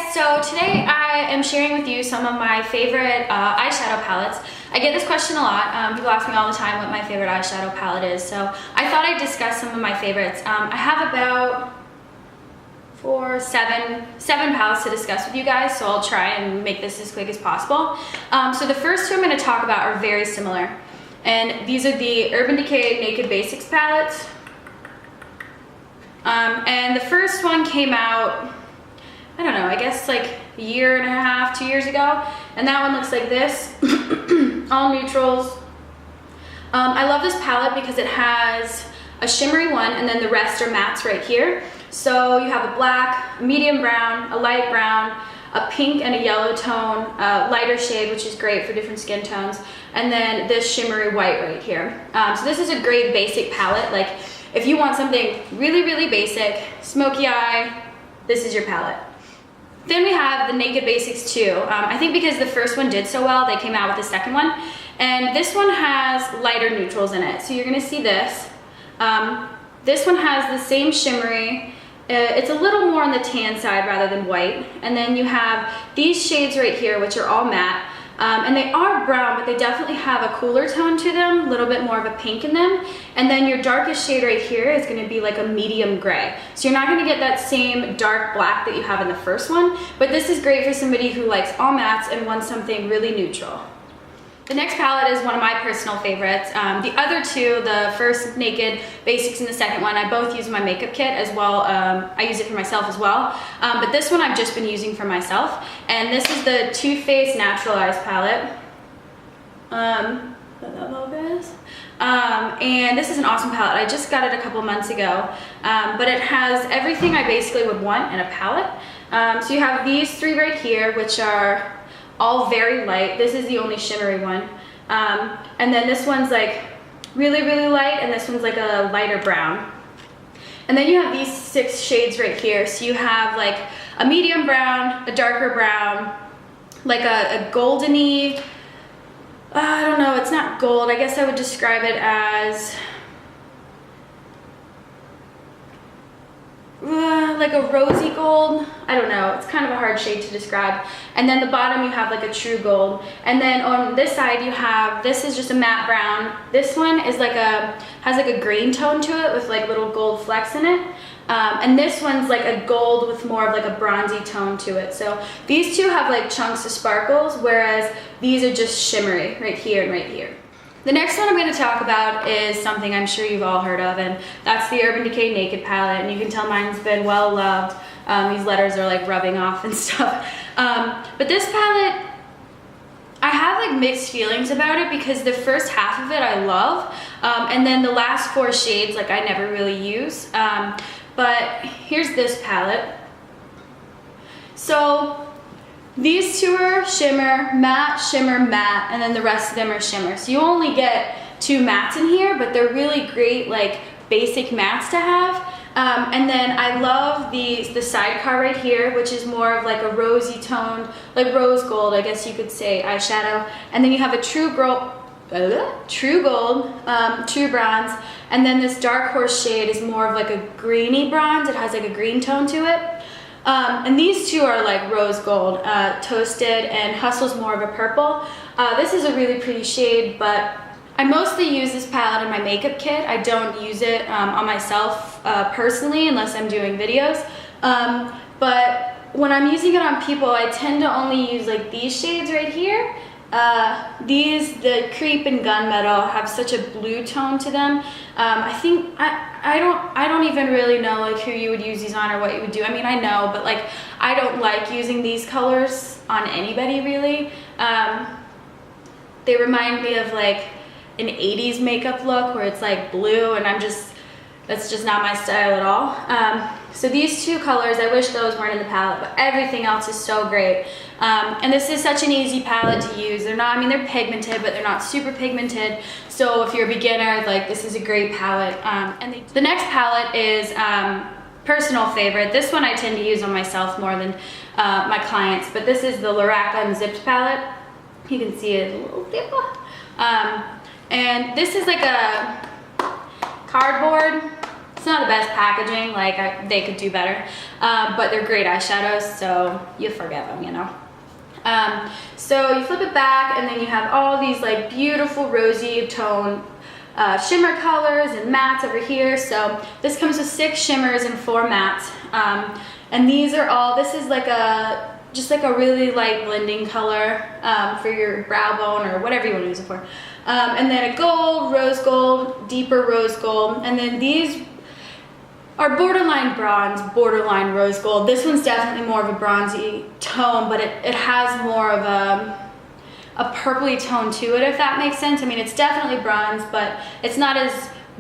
guys, so today I am sharing with you some of my favorite eyeshadow palettes. I get this question a lot. People ask me all the time what my favorite eyeshadow palette is, so I thought I'd discuss some of my favorites. I have about seven palettes to discuss with you guys, so I'll try and make this as quick as possible. So the first two I'm going to talk about are very similar, and these are the Urban Decay Naked Basics palettes. And the first one came out, I don't know, I guess like a year and a half, 2 years ago. And that one looks like this, all neutrals. I love this palette because it has a shimmery one and then the rest are mattes right here. So you have a black, a medium brown, a light brown, a pink and a yellow tone, lighter shade, which is great for different skin tones. And then this shimmery white right here. So this is a great basic palette. Like if you want something really, really basic, smoky eye, this is your palette. Then we have the Naked Basics 2. I think because the first one did so well, they came out with the second one. And this one has lighter neutrals in it. So you're gonna see this. This one has the same shimmery. It's a little more on the tan side rather than white. And then you have these shades right here, which are all matte. And they are brown, but they definitely have a cooler tone to them, a little bit more of a pink in them. And then your darkest shade right here is gonna be like a medium gray. So you're not gonna get that same dark black that you have in the first one, but this is great for somebody who likes all mattes and wants something really neutral. The next palette is one of my personal favorites. The other two, the first Naked Basics and the second one, I both use in my makeup kit as well. I use it for myself as well. But this one I've just been using for myself. And this is the Too Faced Naturalized palette. And this is an awesome palette. I just got it a couple months ago. But it has everything I basically would want in a palette. So you have these three right here, which are all very light. This is the only shimmery one. And then this one's like really, really light, and this one's like a lighter brown. And then you have these 6 shades right here. So you have like a medium brown, a darker brown, like a goldeny, I don't know, it's not gold. I guess I would describe it as like a rosy gold. I don't know, it's kind of a hard shade to describe. And then the bottom you have like a true gold. And then on this side you have, this is just a matte brown. This one is like has like a green tone to it with like little gold flecks in it. And this one's like a gold with more of like a bronzy tone to it. So these two have like chunks of sparkles, whereas these are just shimmery right here and right here. The next one I'm going to talk about is something I'm sure you've all heard of, and that's the Urban Decay Naked palette. And you can tell mine's been well loved. These letters are like rubbing off and stuff. But this palette, I have like mixed feelings about it because the first half of it I love, and then the last 4 shades like I never really use. But here's this palette. So these two are shimmer, matte, and then the rest of them are shimmer. So you only get 2 mattes in here, but they're really great like basic mattes to have. And then I love the sidecar right here, which is more of like a rosy toned, like rose gold, I guess you could say, eyeshadow. And then you have a true gold, true bronze, and then this dark horse shade is more of like a greeny bronze. It has like a green tone to it. And these two are like rose gold, toasted, and Hustle's more of a purple. This is a really pretty shade, but I mostly use this palette in my makeup kit. I don't use it on myself personally unless I'm doing videos. But when I'm using it on people, I tend to only use like these shades right here. The Creep and Gunmetal have such a blue tone to them. I think I don't even really know like who you would use these on or what you would do. I mean, I know, but like I don't like using these colors on anybody really. They remind me of like an 80s makeup look where it's like blue, and that's just not my style at all. So these 2 colors, I wish those weren't in the palette, but everything else is so great. And this is such an easy palette to use. They're not, I mean, they're pigmented, but they're not super pigmented. So if you're a beginner, like this is a great palette. The next palette is personal favorite. This one I tend to use on myself more than my clients, but this is the Lorac Unzipped palette. You can see it a little dip. And this is like a cardboard It's not the best packaging, like they could do better, but they're great eyeshadows, so you forget them, you know. So you flip it back and then you have all these like beautiful rosy tone shimmer colors and mattes over here. So this comes with 6 shimmers and 4 mattes, and these are all, this is like just like a really light blending color for your brow bone or whatever you want to use it for. And then a gold, rose gold, deeper rose gold, and then these are borderline bronze, borderline rose gold. This one's definitely more of a bronzy tone, but it has more of a purpley tone to it, if that makes sense. I mean, it's definitely bronze, but it's not as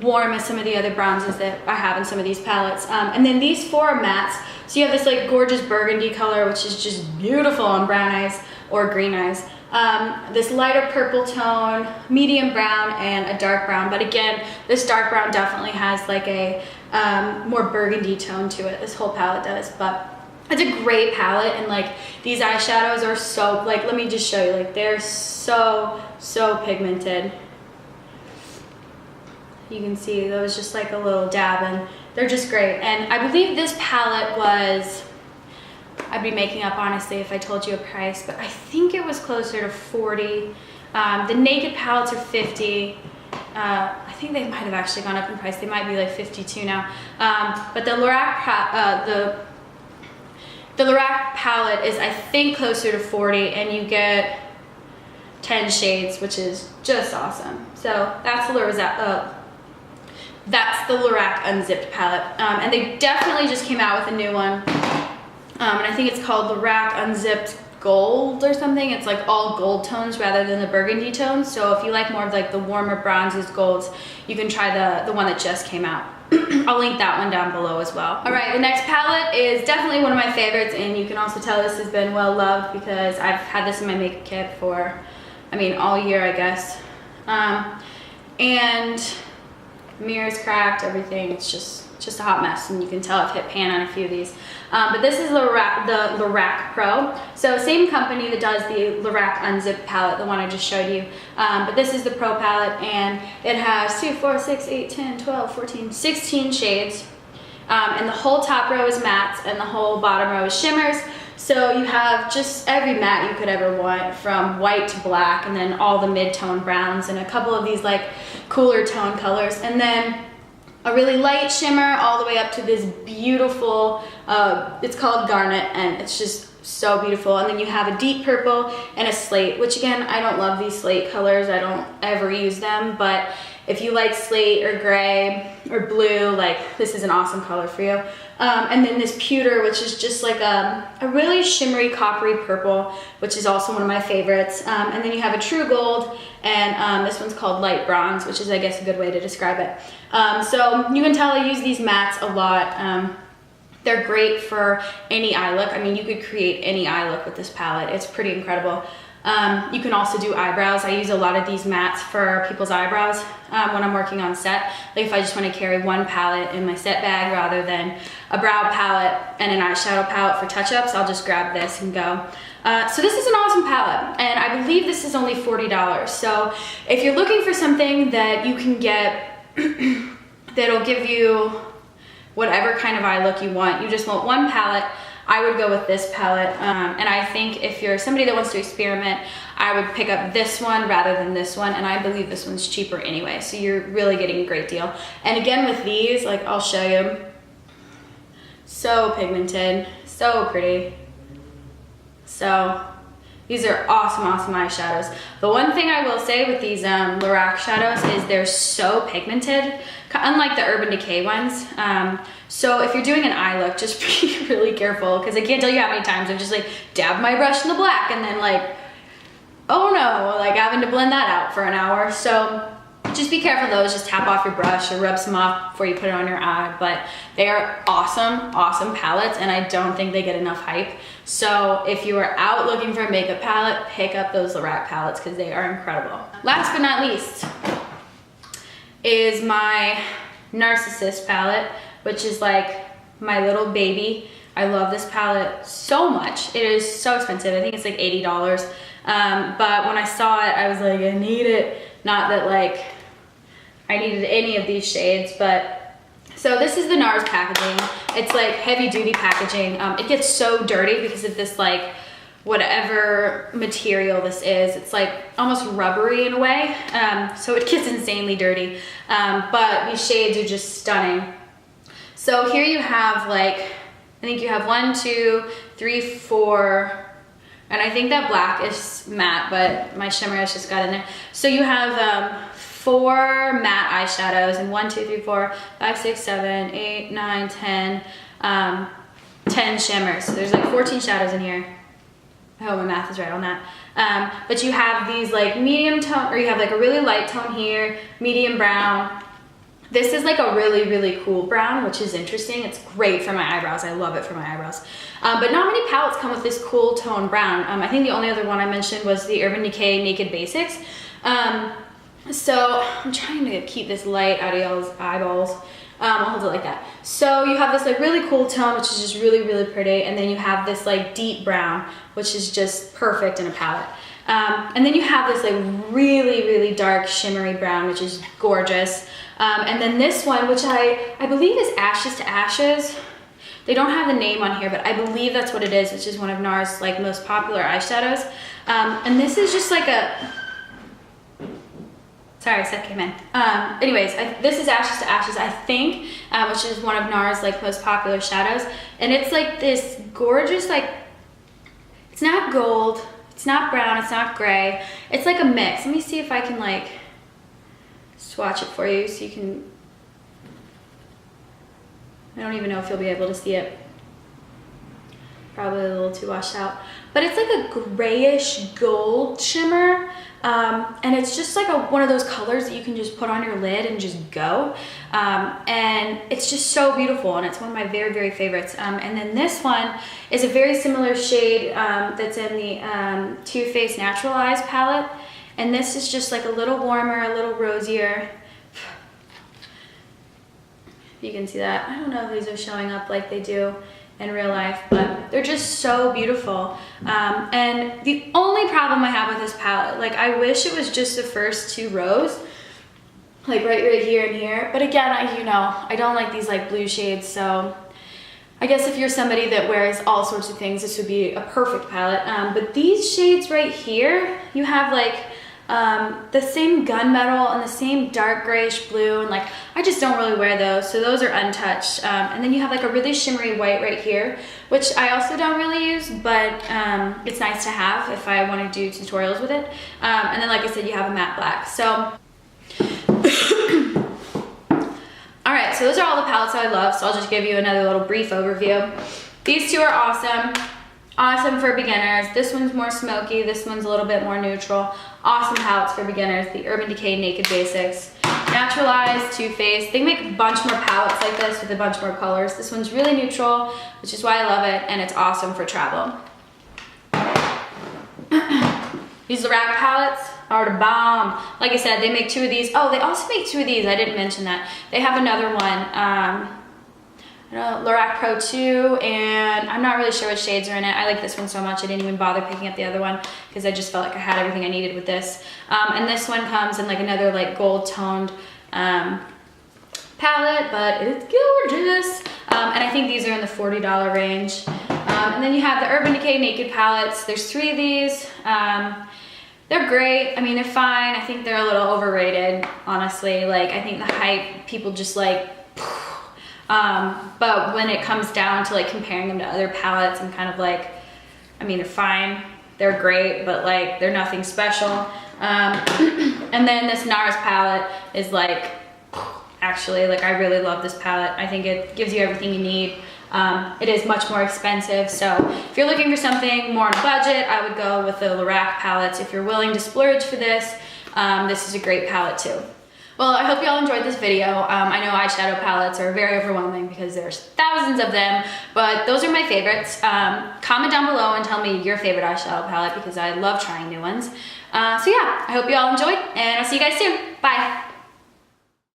warm as some of the other bronzes that I have in some of these palettes. And then these 4 are mattes. So you have this like gorgeous burgundy color, which is just beautiful on brown eyes or green eyes. This lighter purple tone, medium brown, and a dark brown. But again, this dark brown definitely has like a more burgundy tone to it. This whole palette does, but it's a great palette, and like these eyeshadows are so, like, let me just show you, like they're so pigmented. You can see those just like a little dab, and they're just great. And I believe this palette was, I'd be making up honestly if I told you a price, but I think it was closer to 40. The naked palettes are 50. I think they might have actually gone up in price. They might be like 52 now. But the Lorac palette is, I think, closer to 40, and you get 10 shades, which is just awesome. So that's the Lorac Unzipped palette. And they definitely just came out with a new one. And I think it's called Lorac Unzipped Gold or something. It's like all gold tones rather than the burgundy tones. So if you like more of like the warmer bronzes, golds, you can try the one that just came out. I'll link that one down below as well. All right, the next palette is definitely one of my favorites, and you can also tell this has been well loved because I've had this in my makeup kit for, I mean, all year, I guess. And mirrors cracked, everything. It's just a hot mess, and you can tell I've hit pan on a few of these. But this is the Lorac Pro. So same company that does the Lorac Unzipped palette, the one I just showed you. But this is the Pro palette, and it has 2, 4, 6, 8, 10, 12, 14, 16 shades. And the whole top row is mattes, and the whole bottom row is shimmers. So you have just every matte you could ever want, from white to black, and then all the mid-tone browns, and a couple of these like cooler tone colors. And then a really light shimmer all the way up to this beautiful, it's called Garnet, and it's just so beautiful. And then you have a deep purple and a slate, which again, I don't love these slate colors. I don't ever use them, but if you like slate or gray or blue, like this is an awesome color for you. And then this pewter, which is just like a really shimmery coppery purple, which is also one of my favorites. And then you have a true gold, and this one's called light bronze, which is, I guess, a good way to describe it. So you can tell I use these mattes a lot. They're great for any eye look. I mean, you could create any eye look with this palette. It's pretty incredible. You can also do eyebrows. I use a lot of these mattes for people's eyebrows when I'm working on set. Like if I just want to carry one palette in my set bag rather than a brow palette and an eyeshadow palette for touch-ups, I'll just grab this and go. So this is an awesome palette, and I believe this is only $40. So if you're looking for something that you can get that'll give you whatever kind of eye look you want, you just want one palette, I would go with this palette. And I think if you're somebody that wants to experiment, I would pick up this one rather than this one, and I believe this one's cheaper anyway, so you're really getting a great deal. And again with these, like I'll show you, so pigmented, so pretty. So these are awesome eyeshadows. The one thing I will say with these Lorac shadows is they're so pigmented, unlike the Urban Decay ones. So if you're doing an eye look, just be really careful, because I can't tell you how many times I've just like dabbed my brush in the black and then like, oh no, like having to blend that out for an hour. So just be careful those, just tap off your brush or rub some off before you put it on your eye. But they are awesome palettes, and I don't think they get enough hype. So if you are out looking for a makeup palette, pick up those Lorac palettes because they are incredible. Last but not least is my Narsissist palette, which is like my little baby. I love this palette so much. It is so expensive. I think it's like $80. But when I saw it, I was like, I need it. Not that like I needed any of these shades, but so So this is the NARS packaging. It's like heavy duty packaging. It gets so dirty because of this like whatever material this is. It's like almost rubbery in a way. So it gets insanely dirty. But these shades are just stunning. So here you have like, I think you have 1, 2, 3, 4, and I think that black is matte, but my shimmer has just got in there. So you have 4 matte eyeshadows, and 1, 2, 3, 4, 5, 6, 7, 8, 9, 10, 10 shimmers. So there's like 14 shadows in here. I hope my math is right on that. But you have these like medium tone, or you have like a really light tone here, medium brown. This is like a really, really cool brown, which is interesting. It's great for my eyebrows. I love it for my eyebrows. But not many palettes come with this cool tone brown. I think the only other one I mentioned was the Urban Decay Naked Basics. So I'm trying to keep this light out of y'all's eyeballs. I'll hold it like that. So you have this like really cool tone, which is just really, really pretty. And then you have this like deep brown, which is just perfect in a palette. And then you have this like really, really dark shimmery brown, which is gorgeous. And then this one, which I believe is Ashes to Ashes. They don't have the name on here, but I believe that's what it is, which is one of NARS like most popular eyeshadows. And this is just like a, sorry, Seth came in. Anyways, this is Ashes to Ashes, I think, which is one of NARS like most popular shadows. And it's like this gorgeous, like, it's not gold, it's not brown, it's not gray. It's like a mix. Let me see if I can like swatch it for you so you can, I don't even know if you'll be able to see it. Probably a little too washed out. But it's like a grayish gold shimmer. And it's just like one of those colors that you can just put on your lid and just go. And it's just so beautiful, and it's one of my very, very favorites. And then this one is a very similar shade that's in the Too Faced Natural Eyes palette. And this is just like a little warmer, a little rosier. You can see that. I don't know if these are showing up like they do in real life, but they're just so beautiful. And the only problem I have with this palette, like I wish it was just the first 2 rows, like right here and here. But again, I don't like these like blue shades, so I guess if you're somebody that wears all sorts of things, this would be a perfect palette. But these shades right here, you have like the same gunmetal and the same dark grayish blue, and like I just don't really wear those, so those are untouched. And then you have like a really shimmery white right here, which I also don't really use, but it's nice to have if I want to do tutorials with it. And then like I said, you have a matte black. So alright, so those are all the palettes that I love, so I'll just give you another little brief overview. These 2 are awesome. Awesome for beginners. This one's more smoky, this one's a little bit more neutral. Awesome palettes for beginners. The Urban Decay Naked Basics. Natural Eyes, Too Faced. They make a bunch more palettes like this with a bunch more colors. This one's really neutral, which is why I love it, and it's awesome for travel. These Lorac palettes are the bomb. Like I said, they make 2 of these. Oh, they also make 2 of these. I didn't mention that. They have another one. Lorac Pro 2, and I'm not really sure what shades are in it. I like this one so much I didn't even bother picking up the other one because I just felt like I had everything I needed with this. And this one comes in like another like gold toned palette, but it's gorgeous. And I think these are in the $40 range. And then you have the Urban Decay Naked palettes. There's 3 of these. They're great. I mean, they're fine. I think they're a little overrated, honestly. Like, I think the hype, people just like, but when it comes down to like comparing them to other palettes, I'm kind of like, I mean, they're fine, they're great, but like they're nothing special. And then this NARS palette is like, actually, like I really love this palette. I think it gives you everything you need. It is much more expensive, so if you're looking for something more on a budget, I would go with the Lorac palettes. If you're willing to splurge for this, this is a great palette too. Well, I hope you all enjoyed this video. I know eyeshadow palettes are very overwhelming because there's thousands of them, but those are my favorites. Comment down below and tell me your favorite eyeshadow palette because I love trying new ones. So yeah, I hope you all enjoyed, and I'll see you guys soon. Bye.